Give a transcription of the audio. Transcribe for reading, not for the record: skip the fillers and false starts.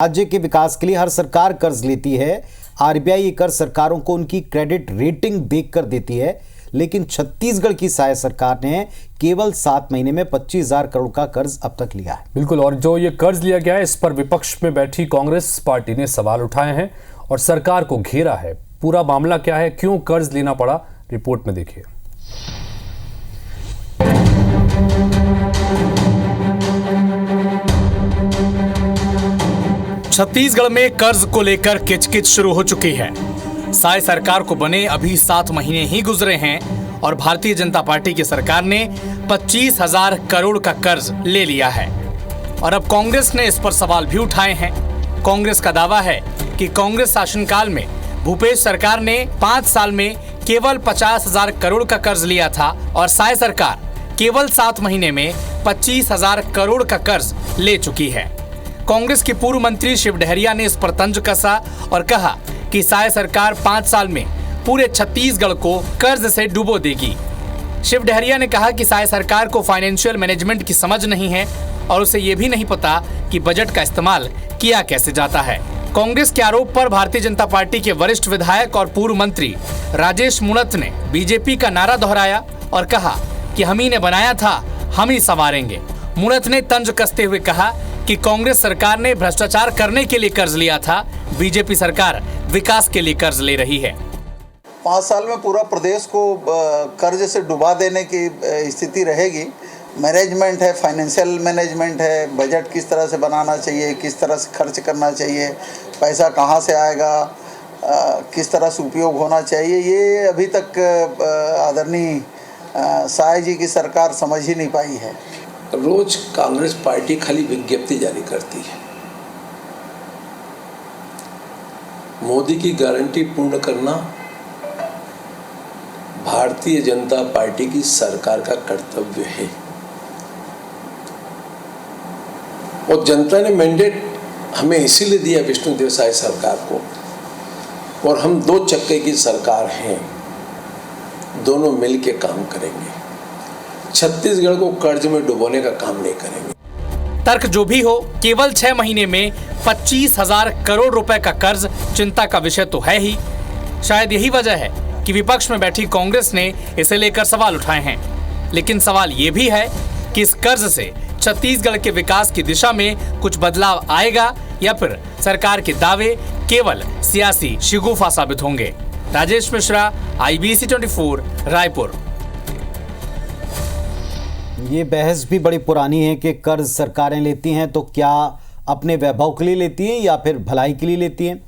राज्य के विकास के लिए हर सरकार कर्ज लेती है। आरबीआई ये कर्ज सरकारों को उनकी क्रेडिट रेटिंग देखकर देती है, लेकिन छत्तीसगढ़ की सहायक सरकार ने केवल 7 महीने में 25,000 करोड़ का कर्ज अब तक लिया है। बिल्कुल, और जो ये कर्ज लिया गया है इस पर विपक्ष में बैठी कांग्रेस पार्टी ने सवाल उठाए हैं और सरकार को घेरा है। पूरा मामला क्या है, क्यों कर्ज लेना पड़ा, रिपोर्ट में देखिए। छत्तीसगढ़ में कर्ज को लेकर किचकिच शुरू हो चुकी है। साय सरकार को बने अभी 7 महीने ही गुजरे हैं और भारतीय जनता पार्टी की सरकार ने 25,000 करोड़ का कर्ज ले लिया है। और अब कांग्रेस ने इस पर सवाल भी उठाए हैं। कांग्रेस का दावा है कि कांग्रेस शासनकाल में भूपेश सरकार ने 5 साल में केवल 50,000 करोड़ का कर्ज लिया था और साय सरकार केवल 7 महीने में 25,000 करोड़ का कर्ज ले चुकी है। कांग्रेस के पूर्व मंत्री शिव डहरिया ने इस पर तंज कसा और कहा कि साय सरकार 5 साल में पूरे छत्तीसगढ़ को कर्ज से डुबो देगी। शिव डहरिया ने कहा कि साय सरकार को फाइनेंशियल मैनेजमेंट की समझ नहीं है और उसे ये भी नहीं पता कि बजट का इस्तेमाल किया कैसे जाता है। कांग्रेस के आरोप पर भारतीय जनता पार्टी के वरिष्ठ विधायक और पूर्व मंत्री राजेश मूणत ने बीजेपी का नारा दोहराया और कहा कि हम ही ने बनाया था, हम ही संवारेंगे। मूणत ने तंज कसते हुए कहा कि कांग्रेस सरकार ने भ्रष्टाचार करने के लिए कर्ज लिया था, बीजेपी सरकार विकास के लिए कर्ज ले रही है। 5 साल में पूरा प्रदेश को कर्ज से डुबा देने की स्थिति रहेगी। मैनेजमेंट है, फाइनेंशियल मैनेजमेंट है, बजट किस तरह से बनाना चाहिए, किस तरह से खर्च करना चाहिए, पैसा कहाँ से आएगा, किस तरह से उपयोग होना चाहिए, ये अभी तक आदरणीय साय जी की सरकार समझ ही नहीं पाई है। रोज कांग्रेस पार्टी खाली विज्ञप्ति जारी करती है। मोदी की गारंटी पूर्ण करना भारतीय जनता पार्टी की सरकार का कर्तव्य है और जनता ने मैंडेट हमें इसीलिए दिया विष्णुदेव साय सरकार को, और हम 2 चक्के की सरकार हैं, दोनों मिलके काम करेंगे। छत्तीसगढ़ को कर्ज में डुबोने का काम नहीं करेंगे। तर्क जो भी हो, केवल 6 महीने में 25,000 करोड़ रुपए का कर्ज चिंता का विषय तो है ही। शायद यही वजह है कि विपक्ष में बैठी कांग्रेस ने इसे लेकर सवाल उठाए हैं। लेकिन सवाल ये भी है कि इस कर्ज से छत्तीसगढ़ के विकास की दिशा में कुछ बदलाव आएगा या फिर सरकार के दावे केवल सियासी शिगुफा साबित होंगे। राजेश मिश्रा, IBC 24, रायपुर। ये बहस भी बड़ी पुरानी है कि कर्ज सरकारें लेती हैं तो क्या अपने वैभव के लिए लेती हैं या फिर भलाई के लिए लेती हैं।